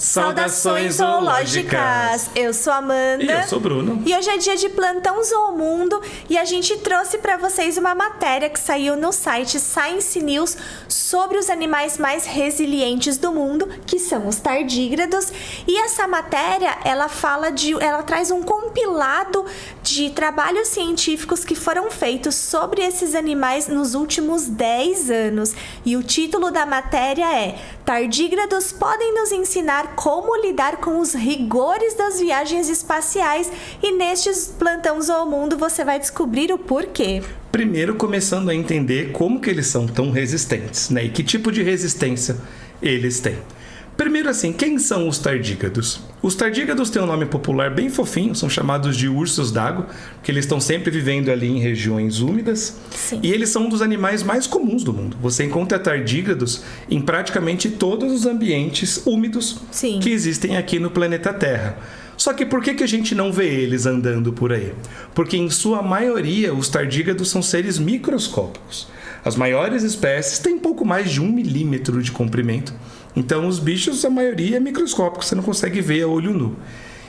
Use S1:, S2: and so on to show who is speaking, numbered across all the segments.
S1: Saudações zoológicas! Eu sou a Amanda.
S2: E eu sou o Bruno.
S1: E hoje é dia de Plantão Zoomundo e a gente trouxe para vocês uma matéria que saiu no site Science News sobre os animais mais resilientes do mundo, que são os tardígrados. E essa matéria, ela traz um compilado de trabalhos científicos que foram feitos sobre esses animais nos últimos 10 anos. E o título da matéria é: Tardígrados podem nos ensinar como lidar com os rigores das viagens espaciais, e neste Plantão Zoomundo você vai descobrir o porquê.
S2: Primeiro, começando a entender como que eles são tão resistentes, né? E que tipo de resistência eles têm. Primeiro assim, quem são os tardígrados? Os tardígrados têm um nome popular bem fofinho, são chamados de ursos d'água, porque eles estão sempre vivendo ali em regiões úmidas.
S1: Sim.
S2: E eles são um dos animais mais comuns do mundo. Você encontra tardígrados em praticamente todos os ambientes úmidos
S1: Sim.
S2: que existem aqui no planeta Terra. Só que por que a gente não vê eles andando por aí? Porque em sua maioria os tardígrados são seres microscópicos. As maiores espécies têm pouco mais de 1 milímetro de comprimento. Então os bichos, a maioria é microscópico, você não consegue ver a olho nu.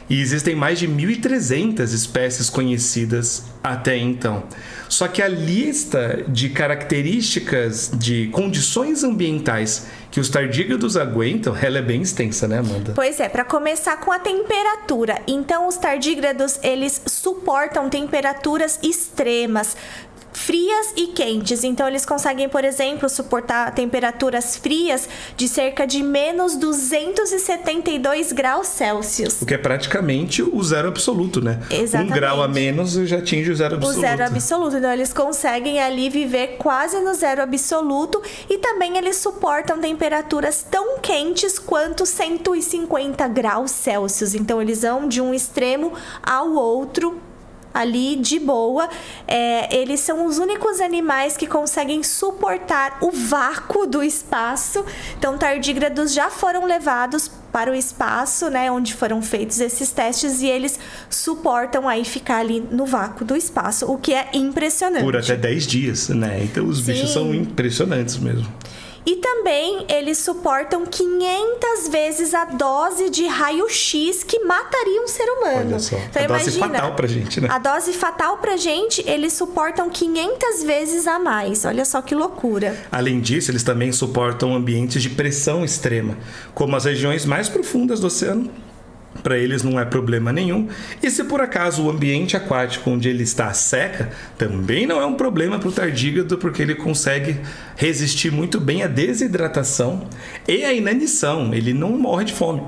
S2: E existem mais de 1.300 espécies conhecidas até então. Só que a lista de características, de condições ambientais que os tardígrados aguentam, ela é bem extensa, né, Amanda?
S1: Pois é, para começar com a temperatura. Então, os tardígrados, eles suportam temperaturas extremas, frias e quentes. Então, eles conseguem, por exemplo, suportar temperaturas frias de cerca de menos 272 graus Celsius.
S2: O que é praticamente o zero absoluto, né?
S1: Exatamente.
S2: 1 grau a menos já atinge o zero absoluto.
S1: O zero absoluto. Então, eles conseguem ali viver quase no zero absoluto, e também eles suportam temperaturas tão quentes quanto 150 graus Celsius. Então, eles vão de um extremo ao outro ali de boa. Eles são os únicos animais que conseguem suportar o vácuo do espaço. Então, tardígrados já foram levados para o espaço, né, onde foram feitos esses testes, e eles suportam aí ficar ali no vácuo do espaço, o que é impressionante.
S2: Por até 10 dias, né? Então, os bichos são impressionantes mesmo.
S1: E também eles suportam 500 vezes a dose de raio-x que mataria um ser humano.
S2: Olha só,
S1: então,
S2: a dose fatal pra gente, né?
S1: A dose fatal pra gente, eles suportam 500 vezes a mais. Olha só que loucura.
S2: Além disso, eles também suportam ambientes de pressão extrema, como as regiões mais profundas do oceano. Para eles não é problema nenhum. E se por acaso o ambiente aquático onde ele está seca, também não é um problema para o tardígrado, porque ele consegue resistir muito bem à desidratação e à inanição. Ele não morre de fome.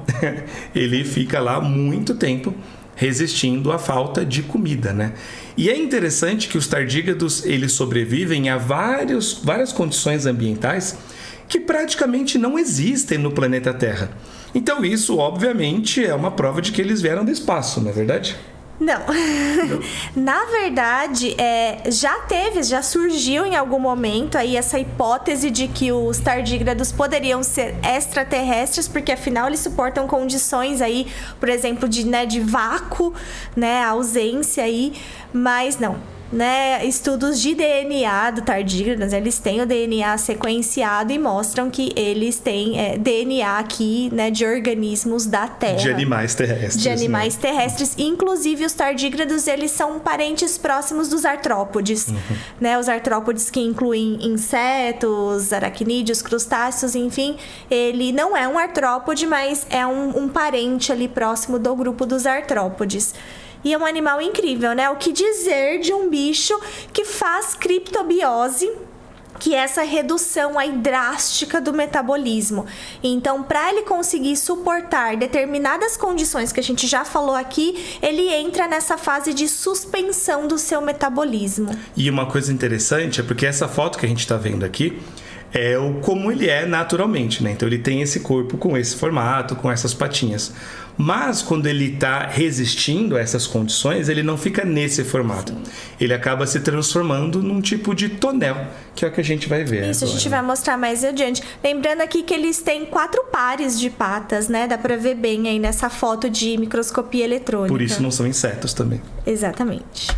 S2: Ele fica lá muito tempo resistindo à falta de comida, né? E é interessante que os tardígrados, eles sobrevivem a várias condições ambientais que praticamente não existem no planeta Terra. Então isso, obviamente, é uma prova de que eles vieram do espaço, não é verdade?
S1: Não. Na verdade, já surgiu em algum momento aí essa hipótese de que os tardígrados poderiam ser extraterrestres, porque afinal eles suportam condições aí, por exemplo, de vácuo, né, ausência aí, mas não. Né, estudos de DNA do tardígrados, eles têm o DNA sequenciado e mostram que eles têm DNA aqui, né, de organismos da Terra.
S2: De animais terrestres.
S1: De animais terrestres. Inclusive, os tardígrados, eles são parentes próximos dos artrópodes. Né, os artrópodes que incluem insetos, aracnídeos, crustáceos, enfim. Ele não é um artrópode, mas é um parente ali próximo do grupo dos artrópodes. E é um animal incrível, né? O que dizer de um bicho que faz criptobiose, que é essa redução aí drástica do metabolismo. Então, para ele conseguir suportar determinadas condições que a gente já falou aqui, ele entra nessa fase de suspensão do seu metabolismo.
S2: E uma coisa interessante é porque essa foto que a gente está vendo aqui é como ele é naturalmente, né? Então ele tem esse corpo com esse formato, com essas patinhas. Mas quando ele está resistindo a essas condições, ele não fica nesse formato. Sim. Ele acaba se transformando num tipo de tonel, que é o que a gente vai ver.
S1: Isso,
S2: agora.
S1: A gente vai mostrar mais adiante. Lembrando aqui que eles têm 4 pares de patas, né? Dá pra ver bem aí nessa foto de microscopia eletrônica.
S2: Por isso não são insetos também.
S1: Exatamente.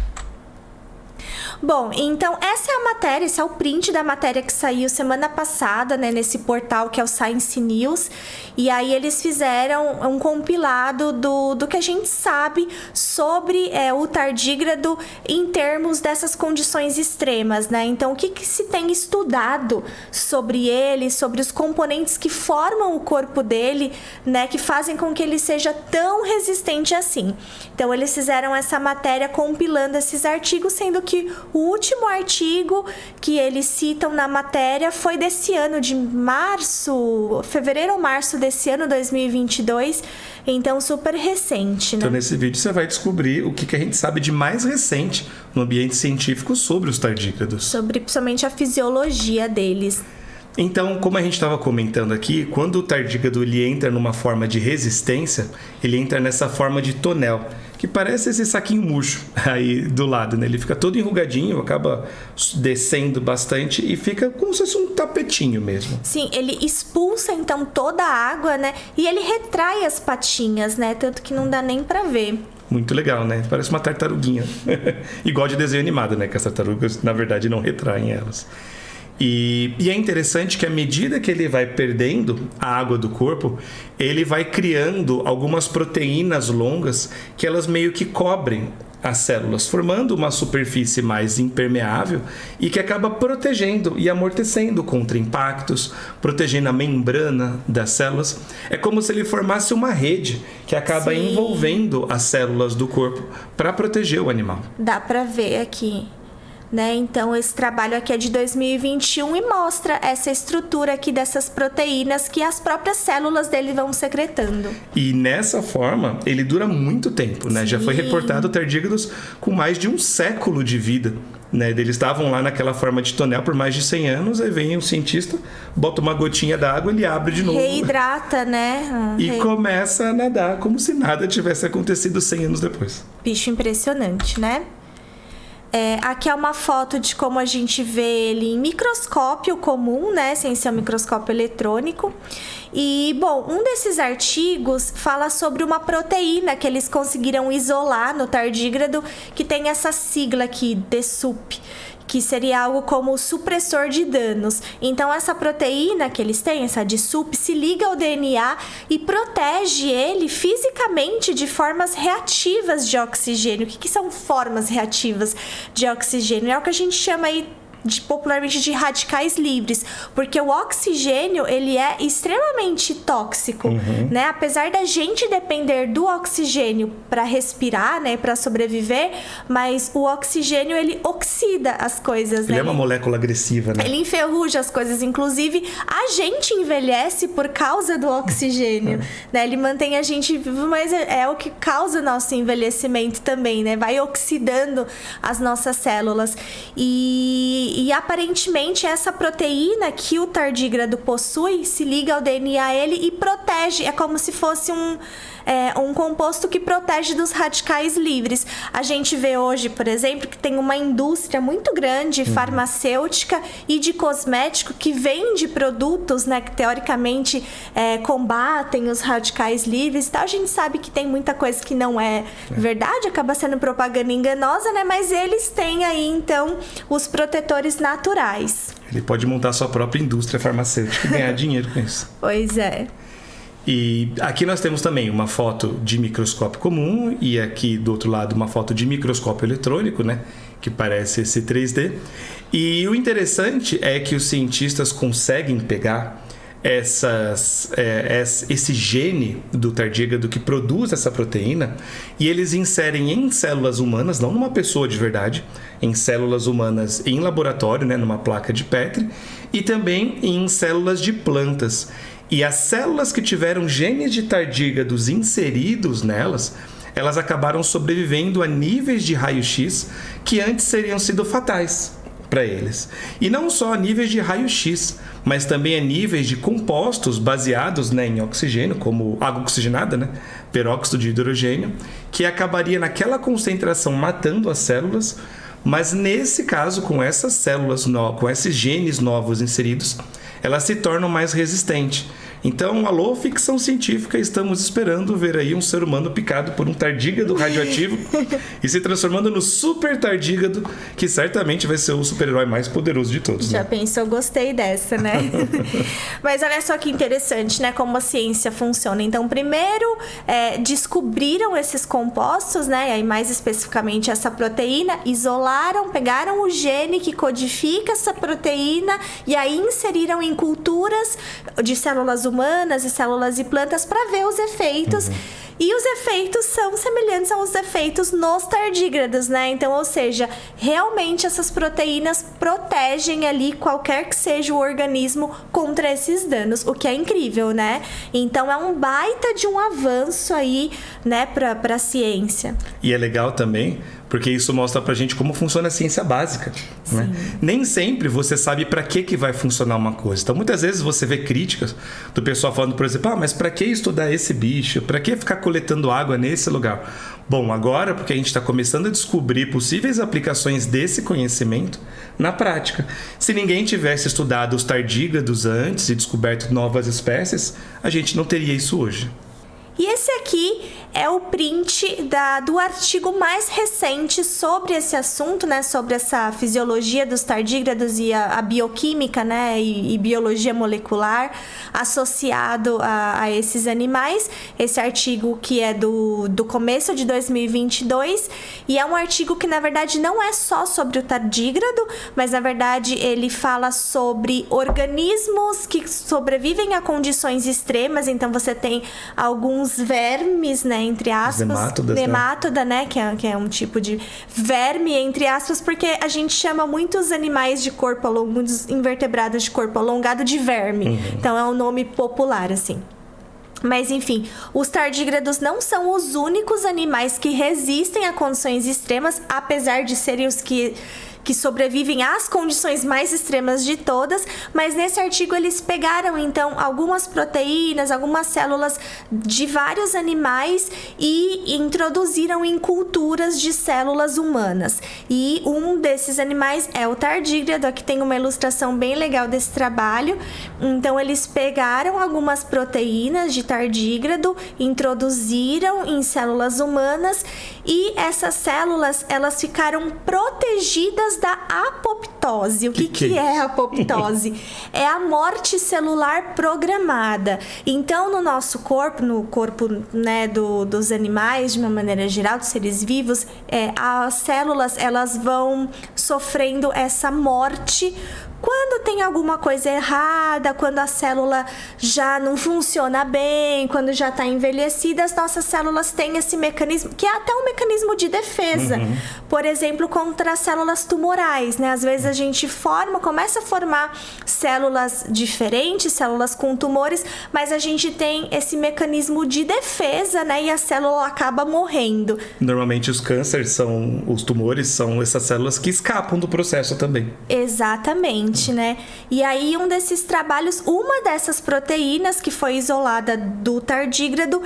S1: Bom, então essa é a matéria, esse é o print da matéria que saiu semana passada, né, nesse portal que é o Science News. E aí eles fizeram um compilado do que a gente sabe sobre o tardígrado em termos dessas condições extremas, né? Então, o que se tem estudado sobre ele, sobre os componentes que formam o corpo dele, né, que fazem com que ele seja tão resistente assim. Então, eles fizeram essa matéria compilando esses artigos, sendo que o último artigo que eles citam na matéria foi desse ano, de fevereiro ou março desse ano, 2022, então super recente, né?
S2: Então, nesse vídeo você vai descobrir o que a gente sabe de mais recente no ambiente científico sobre os tardígrados.
S1: Sobre principalmente a fisiologia deles.
S2: Então, como a gente estava comentando aqui, quando o tardígrado ele entra numa forma de resistência, ele entra nessa forma de tonel, que parece esse saquinho murcho aí do lado, né? Ele fica todo enrugadinho, acaba descendo bastante e fica como se fosse um tapetinho mesmo.
S1: Sim, ele expulsa então toda a água, né? E ele retrai as patinhas, né? Tanto que não dá nem pra ver.
S2: Muito legal, né? Parece uma tartaruguinha. Igual de desenho animado, né? Que as tartarugas, na verdade, não retraem elas. E é interessante que à medida que ele vai perdendo a água do corpo, ele vai criando algumas proteínas longas que elas meio que cobrem as células, formando uma superfície mais impermeável e que acaba protegendo e amortecendo contra impactos, protegendo a membrana das células. É como se ele formasse uma rede que acaba envolvendo as células do corpo para proteger o animal.
S1: Dá para ver aqui. Né? Então, esse trabalho aqui é de 2021 e mostra essa estrutura aqui dessas proteínas que as próprias células dele vão secretando.
S2: E nessa forma, ele dura muito tempo, né? Já foi reportado tardígrados com mais de um século de vida, né? Eles estavam lá naquela forma de tonel por mais de 100 anos, aí vem o cientista, bota uma gotinha d'água, ele abre de novo.
S1: Reidrata, né?
S2: E começa a nadar como se nada tivesse acontecido 100 anos depois.
S1: Bicho impressionante, né? Aqui é uma foto de como a gente vê ele em microscópio comum, né? Sem ser um microscópio eletrônico. E, bom, um desses artigos fala sobre uma proteína que eles conseguiram isolar no tardígrado, que tem essa sigla aqui, DSUP, que seria algo como supressor de danos. Então, essa proteína que eles têm, essa DSUP, se liga ao DNA e protege ele fisicamente de formas reativas de oxigênio. O que são formas reativas de oxigênio? É o que a gente chama aí popularmente de radicais livres, porque o oxigênio ele é extremamente tóxico, né? Apesar da gente depender do oxigênio para respirar, né, para sobreviver, mas o oxigênio ele oxida as coisas,
S2: ele, né? É uma molécula agressiva, né?
S1: Ele enferruja as coisas, inclusive a gente envelhece por causa do oxigênio, né? Ele mantém a gente vivo, mas é o que causa nosso envelhecimento também, né? Vai oxidando as nossas células e aparentemente essa proteína que o tardígrado possui se liga ao DNA ele e protege, é como se fosse um composto que protege dos radicais livres. A gente vê hoje, por exemplo, que tem uma indústria muito grande farmacêutica e de cosmético que vende produtos, né, que teoricamente combatem os radicais livres. Então a gente sabe que tem muita coisa que não é verdade, acaba sendo propaganda enganosa, né? Mas eles têm aí então os protetores naturais.
S2: Ele pode montar sua própria indústria farmacêutica e ganhar dinheiro com isso.
S1: Pois é.
S2: E aqui nós temos também uma foto de microscópio comum e aqui do outro lado uma foto de microscópio eletrônico, né? Que parece esse 3D. E o interessante é que os cientistas conseguem pegar esse gene do tardígrado que produz essa proteína e eles inserem em células humanas, não numa pessoa de verdade, em células humanas em laboratório, né, numa placa de Petri, e também em células de plantas. E as células que tiveram genes de tardígrados inseridos nelas, elas acabaram sobrevivendo a níveis de raio-x que antes seriam sido fatais para eles. E não só a níveis de raio-x, mas também a níveis de compostos baseados, né, em oxigênio, como água oxigenada, né, peróxido de hidrogênio, que acabaria naquela concentração matando as células, mas nesse caso, com essas células, com esses genes novos inseridos, elas se tornam mais resistentes. Então, alô, ficção científica, estamos esperando ver aí um ser humano picado por um tardígrado radioativo e se transformando no super tardígrado, que certamente vai ser o super-herói mais poderoso de todos.
S1: Já
S2: né?
S1: pensou, gostei dessa, né? Mas olha só que interessante, né? Como a ciência funciona. Então, primeiro, descobriram esses compostos, né? E aí, mais especificamente, essa proteína, isolaram, pegaram o gene que codifica essa proteína e aí inseriram em culturas de células humanas e células de plantas para ver os efeitos. E os efeitos são semelhantes aos efeitos nos tardígrados, né? Então, ou seja, realmente essas proteínas protegem ali qualquer que seja o organismo contra esses danos, o que é incrível, né? Então, é um baita de um avanço aí, né, para a ciência.
S2: E é legal também, porque isso mostra pra gente como funciona a ciência básica. Né? Nem sempre você sabe pra que vai funcionar uma coisa. Então, muitas vezes você vê críticas do pessoal falando, por exemplo, mas pra que estudar esse bicho? Pra que ficar coletando água nesse lugar? Bom, agora, porque a gente está começando a descobrir possíveis aplicações desse conhecimento na prática. Se ninguém tivesse estudado os tardígrados antes e descoberto novas espécies, a gente não teria isso hoje.
S1: E esse aqui é o print do artigo mais recente sobre esse assunto, né? Sobre essa fisiologia dos tardígrados e a bioquímica, né? E biologia molecular associado a esses animais. Esse artigo que é do começo de 2022 e é um artigo que, na verdade, não é só sobre o tardígrado, mas, na verdade, ele fala sobre organismos que sobrevivem a condições extremas. Então, você tem alguns vermes, né, entre aspas, nemátoda, né, que é um tipo de verme, entre aspas, porque a gente chama muitos animais de corpo alongado, muitos invertebrados de corpo alongado de verme. Então é um nome popular, assim. Mas, enfim, os tardígrados não são os únicos animais que resistem a condições extremas, apesar de serem os que sobrevivem às condições mais extremas de todas, mas nesse artigo eles pegaram, então, algumas proteínas, algumas células de vários animais e introduziram em culturas de células humanas. E um desses animais é o tardígrado. Aqui tem uma ilustração bem legal desse trabalho. Então, eles pegaram algumas proteínas de tardígrado, introduziram em células humanas e essas células, elas ficaram protegidas da apoptose. O que é a apoptose? É a morte celular programada. Então, no nosso corpo, no corpo, né, dos animais, de uma maneira geral, dos seres vivos, as células, elas vão sofrendo essa morte quando tem alguma coisa errada, quando a célula já não funciona bem, quando já está envelhecida, as nossas células têm esse mecanismo, que é até um mecanismo de defesa. Por exemplo, contra as células tumorais, né? Às vezes a gente começa a formar células diferentes, células com tumores, mas a gente tem esse mecanismo de defesa, né? E a célula acaba morrendo.
S2: Normalmente os tumores são essas células que escapam do processo também.
S1: Exatamente. Né? E aí, um desses trabalhos, uma dessas proteínas que foi isolada do tardígrado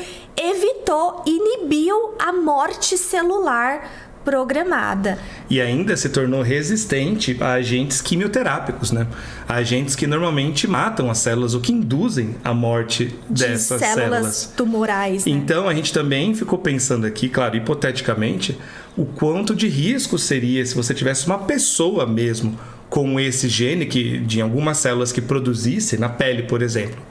S1: inibiu a morte celular programada.
S2: E ainda se tornou resistente a agentes quimioterápicos, né? A agentes que normalmente matam as células, ou que induzem a morte dessas células
S1: tumorais. Né?
S2: Então, a gente também ficou pensando aqui, claro, hipoteticamente, o quanto de risco seria se você tivesse uma pessoa mesmo com esse gene de algumas células que produzisse, na pele, por exemplo,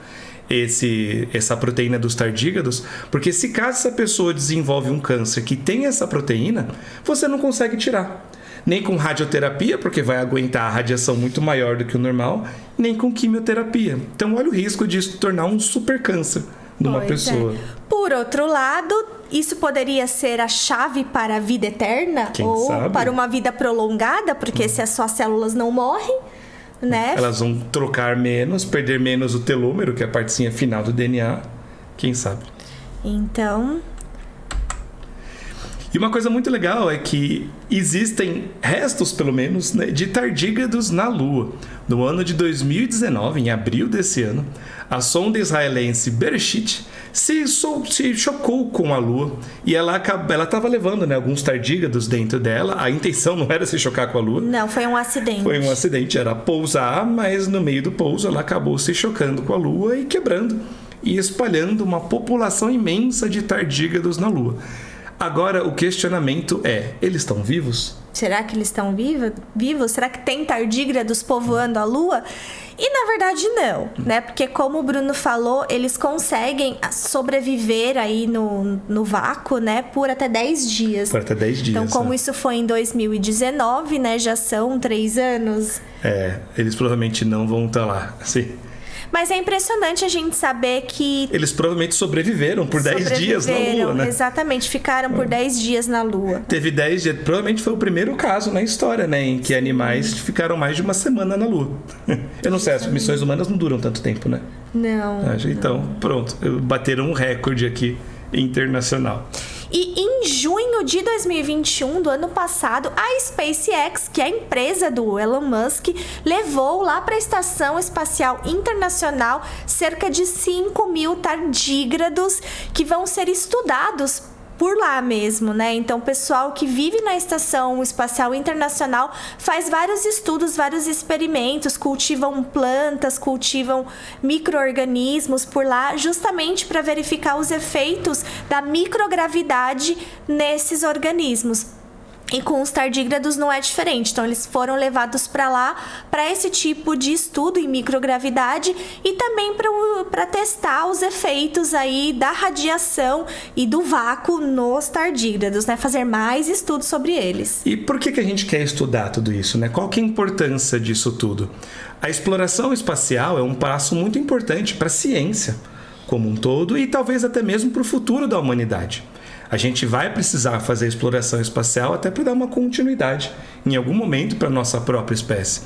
S2: essa proteína dos tardígrados, porque se caso essa pessoa desenvolve um câncer que tem essa proteína, você não consegue tirar. Nem com radioterapia, porque vai aguentar a radiação muito maior do que o normal, nem com quimioterapia. Então, olha o risco disso tornar um super câncer numa pessoa.
S1: Por outro lado, isso poderia ser a chave para a vida eterna?
S2: Quem
S1: ou
S2: sabe?
S1: Para uma vida prolongada, porque se as suas células não morrem, né?
S2: Elas vão trocar menos, perder menos o telômero, que é a partezinha final do DNA. Quem sabe?
S1: Então...
S2: E uma coisa muito legal é que existem restos, pelo menos, né, de tardígrados na Lua. No ano de 2019, em abril desse ano, a sonda israelense Bereshit se chocou com a Lua e ela estava levando, né, alguns tardígrados dentro dela. A intenção não era se chocar com a Lua.
S1: Não, foi um acidente.
S2: Foi um acidente, era pousar, mas no meio do pouso ela acabou se chocando com a Lua e quebrando e espalhando uma população imensa de tardígrados na Lua. Agora, o questionamento é, eles estão vivos?
S1: Será que eles estão vivos? Será que tem tardígrados povoando a Lua? E, na verdade, não, né? Porque, como o Bruno falou, eles conseguem sobreviver aí no vácuo, né? Por até 10 dias.
S2: Por até 10 dias.
S1: Então, como isso foi em 2019, né? Já são 3 anos.
S2: Eles provavelmente não vão estar lá, assim.
S1: Mas é impressionante a gente saber que...
S2: Eles provavelmente sobreviveram por 10 dias na Lua, né?
S1: Exatamente, ficaram por 10 dias na Lua.
S2: Teve 10 dias, provavelmente foi o primeiro caso na história, né? Em que animais ficaram mais de uma semana na Lua. Eu não sei, as missões humanas não duram tanto tempo, né?
S1: Não.
S2: Então, pronto, bateram um recorde aqui internacional.
S1: E em junho de 2021, do ano passado, a SpaceX, que é a empresa do Elon Musk, levou lá para a Estação Espacial Internacional cerca de 5.000 tardígrados que vão ser estudados por lá mesmo, né? Então, o pessoal que vive na Estação Espacial Internacional faz vários estudos, vários experimentos, cultivam plantas, cultivam micro-organismos por lá, justamente para verificar os efeitos da microgravidade nesses organismos. E com os tardígrados não é diferente. Então, eles foram levados para lá para esse tipo de estudo em microgravidade e também para testar os efeitos aí da radiação e do vácuo nos tardígrados, né? Fazer mais estudos sobre eles.
S2: E por que a gente quer estudar tudo isso, né? Qual que é a importância disso tudo? A exploração espacial é um passo muito importante para a ciência como um todo e talvez até mesmo para o futuro da humanidade. A gente vai precisar fazer exploração espacial até para dar uma continuidade em algum momento para a nossa própria espécie.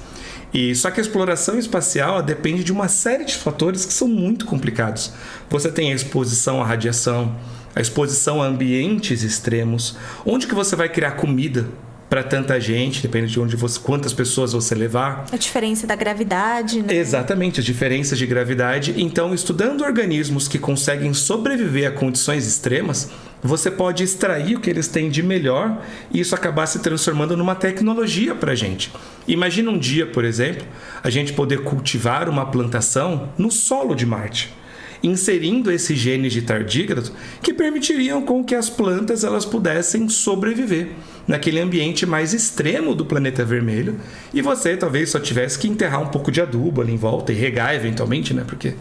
S2: E só que a exploração espacial depende de uma série de fatores que são muito complicados. Você tem a exposição à radiação, a exposição a ambientes extremos, onde que você vai criar comida para tanta gente, depende de quantas pessoas você levar.
S1: A diferença da gravidade, né?
S2: Exatamente, as diferenças de gravidade. Então, estudando organismos que conseguem sobreviver a condições extremas, você pode extrair o que eles têm de melhor e isso acabar se transformando numa tecnologia para a gente. Imagina um dia, por exemplo, a gente poder cultivar uma plantação no solo de Marte, inserindo esses genes de tardígrado que permitiriam com que as plantas elas pudessem sobreviver naquele ambiente mais extremo do planeta vermelho e você talvez só tivesse que enterrar um pouco de adubo ali em volta e regar eventualmente, né? Porque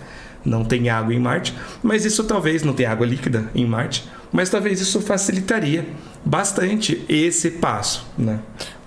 S2: não tem água em Marte, mas isso talvez não tem água líquida em Marte, mas talvez isso facilitaria bastante esse passo, né?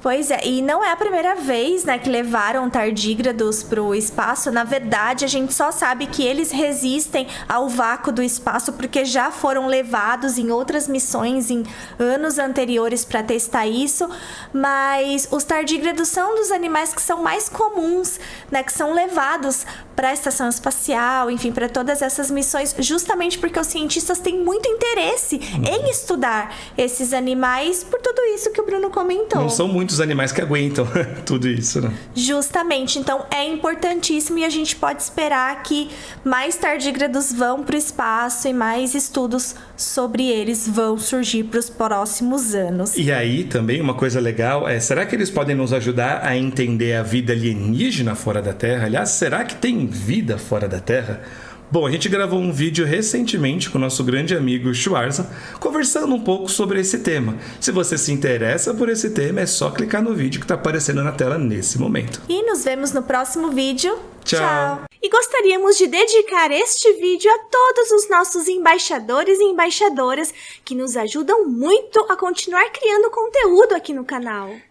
S1: Pois é, e não é a primeira vez, né, que levaram tardígrados para o espaço. Na verdade, a gente só sabe que eles resistem ao vácuo do espaço porque já foram levados em outras missões em anos anteriores para testar isso. Mas os tardígrados são um dos animais que são mais comuns, né, que são levados para a estação espacial, enfim, para todas essas missões, justamente porque os cientistas têm muito interesse em estudar esses animais por tudo isso que o Bruno comentou.
S2: Não são muitos animais que aguentam tudo isso, né?
S1: Justamente, então é importantíssimo e a gente pode esperar que mais tardígrados vão para o espaço e mais estudos sobre eles vão surgir para os próximos anos.
S2: E aí também uma coisa legal é, será que eles podem nos ajudar a entender a vida alienígena fora da Terra? Aliás, será que tem vida fora da Terra? Bom, a gente gravou um vídeo recentemente com o nosso grande amigo Schwarza, conversando um pouco sobre esse tema. Se você se interessa por esse tema, é só clicar no vídeo que está aparecendo na tela nesse momento.
S1: E nos vemos no próximo vídeo.
S2: Tchau!
S1: E gostaríamos de dedicar este vídeo a todos os nossos embaixadores e embaixadoras que nos ajudam muito a continuar criando conteúdo aqui no canal.